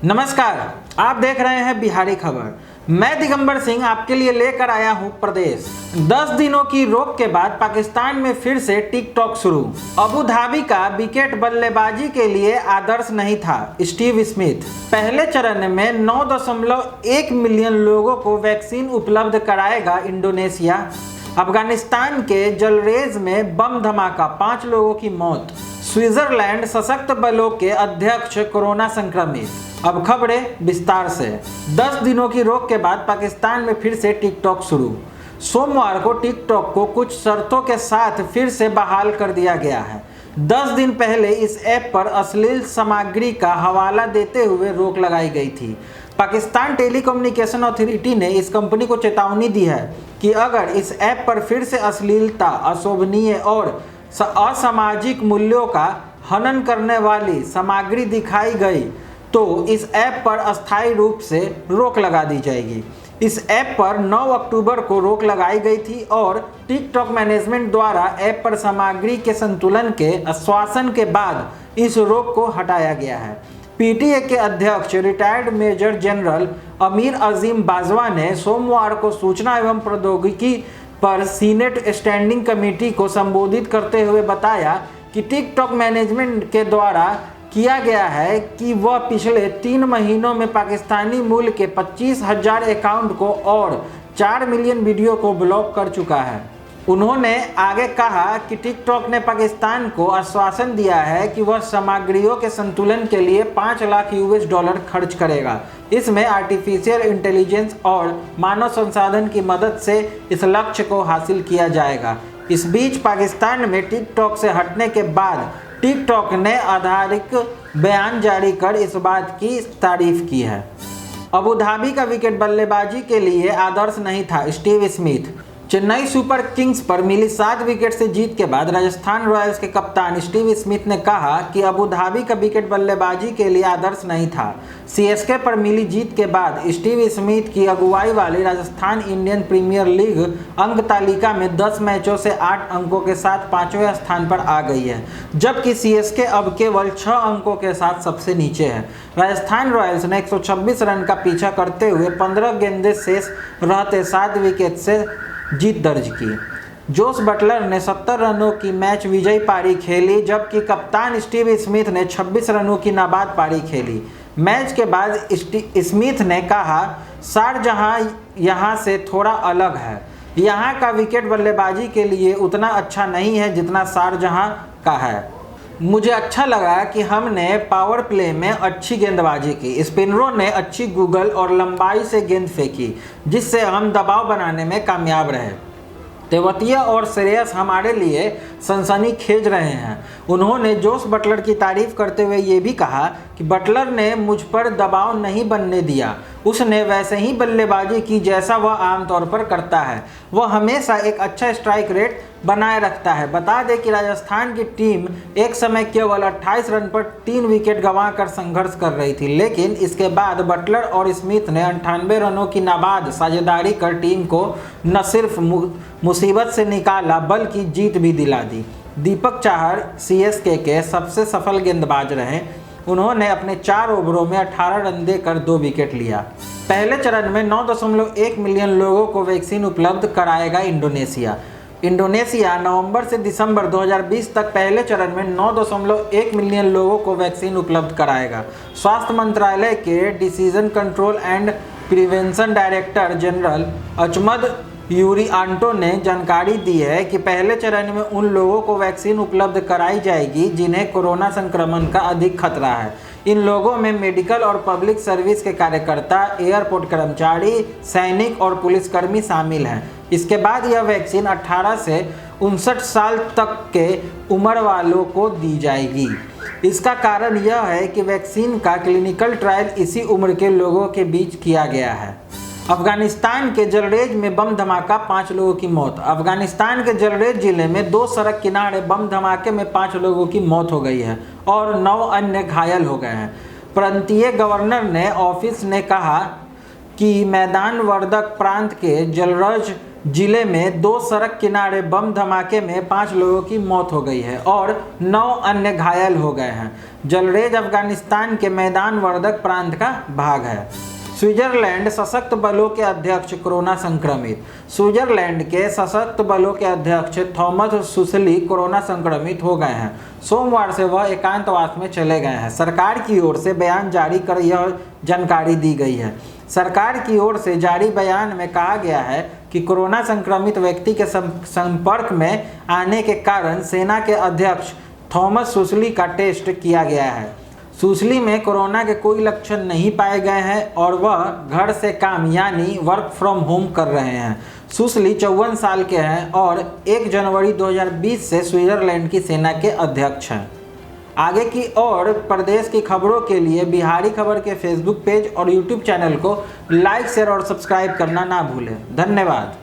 नमस्कार, आप देख रहे हैं बिहारी खबर। मैं दिगंबर सिंह आपके लिए लेकर आया हूं प्रदेश। 10 दिनों की रोक के बाद पाकिस्तान में फिर से टिकटॉक शुरू। अबू धाबी का विकेट बल्लेबाजी के लिए आदर्श नहीं था, स्टीव स्मिथ। पहले चरण में 9.1 मिलियन लोगों को वैक्सीन उपलब्ध कराएगा इंडोनेशिया। अफगानिस्तान के जलरेज में बम धमाका, 5 लोगों की मौत। स्विट्जरलैंड सशस्त्र बलों के अध्यक्ष कोरोना संक्रमित। अब खबरें विस्तार से। 10 दिनों की रोक के बाद पाकिस्तान में फिर से टिकटॉक शुरू। सोमवार को टिकटॉक को कुछ शर्तों के साथ फिर से बहाल कर दिया गया है। 10 दिन पहले इस ऐप पर अश्लील सामग्री का हवाला देते हुए रोक लगाई गई थी। पाकिस्तान टेलीकम्युनिकेशन अथॉरिटी ने इस कंपनी को चेतावनी दी है कि अगर इस ऐप पर फिर से अश्लीलता, अशोभनीय और असामाजिक मूल्यों का हनन करने वाली सामग्री दिखाई गई तो इस ऐप पर अस्थायी रूप से रोक लगा दी जाएगी। इस ऐप पर 9 अक्टूबर को रोक लगाई गई थी और टिकटॉक मैनेजमेंट द्वारा ऐप पर सामग्री के संतुलन के आश्वासन के बाद इस रोक को हटाया गया है। पीटीए के अध्यक्ष रिटायर्ड मेजर जनरल अमीर अजीम बाजवा ने सोमवार को सूचना एवं प्रौद्योगिकी पर सीनेट स्टैंडिंग कमेटी को संबोधित करते हुए बताया कि टिकटॉक मैनेजमेंट के द्वारा किया गया है कि वह पिछले 3 महीनों में पाकिस्तानी मूल्य के 25,000 अकाउंट को और 4 मिलियन वीडियो को ब्लॉक कर चुका है। उन्होंने आगे कहा कि टिकटॉक ने पाकिस्तान को आश्वासन दिया है कि वह सामग्रियों के संतुलन के लिए $5 लाख खर्च करेगा। इसमें आर्टिफिशियल इंटेलिजेंस और मानव संसाधन की मदद से इस लक्ष्य को हासिल किया जाएगा। इस बीच पाकिस्तान में टिकटॉक से हटने के बाद टिकटॉक ने आधिकारिक बयान जारी कर इस बात की तारीफ की है। अबू धाबी का विकेट बल्लेबाजी के लिए आदर्श नहीं था, Steve Smith. Chennai super Kings पर मिली 7 विकेट से जीत के बाद राजस्थान रॉयल्स के कप्तान स्टीव स्मिथ ने कहा कि अबू धाबी का विकेट बल्लेबाजी के लिए आदर्श नहीं था। सीएसके पर मिली जीत के बाद स्टीव स्मिथ की अगुवाई वाली राजस्थान इंडियन प्रीमियर लीग अंक तालिका में 10 मैचों से 8 अंकों के साथ 5वें स्थान पर आ गई है, जबकि सीएसके अब केवल 6 अंकों के साथ सबसे नीचे है। राजस्थान रॉयल्स ने 126 रन का पीछा करते हुए 15 गेंदें शेष रहते 7 विकेट से जीत दर्ज की। जोस बटलर ने 70 रनों की मैच विजयी पारी खेली, जबकि कप्तान स्टीव स्मिथ ने 26 रनों की नाबाद पारी खेली। मैच के बाद स्मिथ ने कहा, शारजहां यहां से थोड़ा अलग है। यहां का विकेट बल्लेबाजी के लिए उतना अच्छा नहीं है जितना शारजहां का है। मुझे अच्छा लगा कि हमने पावर प्ले में अच्छी गेंदबाजी की। स्पिनरों ने अच्छी गूगल और लंबाई से गेंद फेंकी, जिससे हम दबाव बनाने में कामयाब रहे। तेवतिया और श्रेयस हमारे लिए सनसनीखेज रहे हैं। उन्होंने जोस बटलर की तारीफ करते हुए ये भी कहा कि बटलर ने मुझ पर दबाव नहीं बनने दिया। उसने वैसे ही बल्लेबाजी की जैसा वह आमतौर पर करता है। वह हमेशा एक अच्छा स्ट्राइक रेट बनाए रखता है। बता दें कि राजस्थान की टीम एक समय केवल 28 रन पर 3 विकेट गंवाकर संघर्ष कर रही थी, लेकिन इसके बाद बटलर और स्मिथ ने 98 रनों की नाबाद साझेदारी कर टीम को न सिर्फ मुसीबत से निकाला बल्कि जीत भी दिला दी। दीपक चाहर सीएसके के सबसे सफल गेंदबाज रहे। उन्होंने अपने 4 ओवरों में 18 रन देकर 2 विकेट लिया। पहले चरण में 9.1 मिलियन लोगों को वैक्सीन उपलब्ध कराएगा इंडोनेशिया। इंडोनेशिया नवंबर से दिसंबर 2020 तक पहले चरण में 9.1 मिलियन लोगों को वैक्सीन उपलब्ध कराएगा। स्वास्थ्य मंत्रालय के disease control and prevention director general Achmad Yurianto ने जानकारी दी है कि पहले चरण में उन लोगों को वैक्सीन उपलब्ध कराई जाएगी जिन्हें कोरोना संक्रमण का अधिक खतरा है। इन लोगों में मेडिकल और पब्लिक सर्विस के कार्यकर्ता, एयरपोर्ट कर्मचारी, सैनिक और पुलिसकर्मी शामिल हैं। इसके बाद यह वैक्सीन 18 से 59 साल तक के उम्र वालों को दी जाएगी। इसका कारण यह है कि वैक्सीन का क्लिनिकल ट्रायल इसी उम्र के लोगों के बीच किया गया है। अफगानिस्तान के जलरेज में बम धमाका, 5 लोगों की मौत। अफगानिस्तान के जलरेज जिले में 2 सड़क किनारे बम धमाके में 5 लोगों की मौत हो गई है और 9 अन्य घायल हो गए हैं। प्रांतीय गवर्नर ने ऑफिस ने कहा कि मैदान वर्दक प्रांत के जलरेज जिले में 2 सड़क किनारे बम धमाके में 5 लोगों की मौत हो गई है और 9 अन्य घायल हो गए हैं। जलरेज अफगानिस्तान के मैदान वर्दक प्रांत का भाग है। स्विट्जरलैंड सशस्त्र बलों के अध्यक्ष कोरोना संक्रमित। स्विट्जरलैंड के सशस्त्र बलों के अध्यक्ष थॉमस सुसली कोरोना संक्रमित हो गए हैं। सोमवार से वह एकांतवास में चले गए हैं। सरकार की ओर से बयान जारी कर यह जानकारी दी गई है। सरकार की ओर से जारी बयान में कहा गया है कि कोरोना संक्रमित व्यक्ति के संपर्क में आने के कारण सेना के अध्यक्ष थॉमस सुसली का टेस्ट किया गया है। सुसली में कोरोना के कोई लक्षण नहीं पाए गए हैं और वह घर से काम यानी वर्क फ्रॉम होम कर रहे हैं। सुसली 54 साल के हैं और 1 जनवरी 2020 से स्विट्जरलैंड की सेना के अध्यक्ष हैं। आगे की और प्रदेश की खबरों के लिए बिहारी खबर के फेसबुक पेज और यूट्यूब चैनल को लाइक, शेयर और सब्सक्राइब करना ना भूलें। धन्यवाद।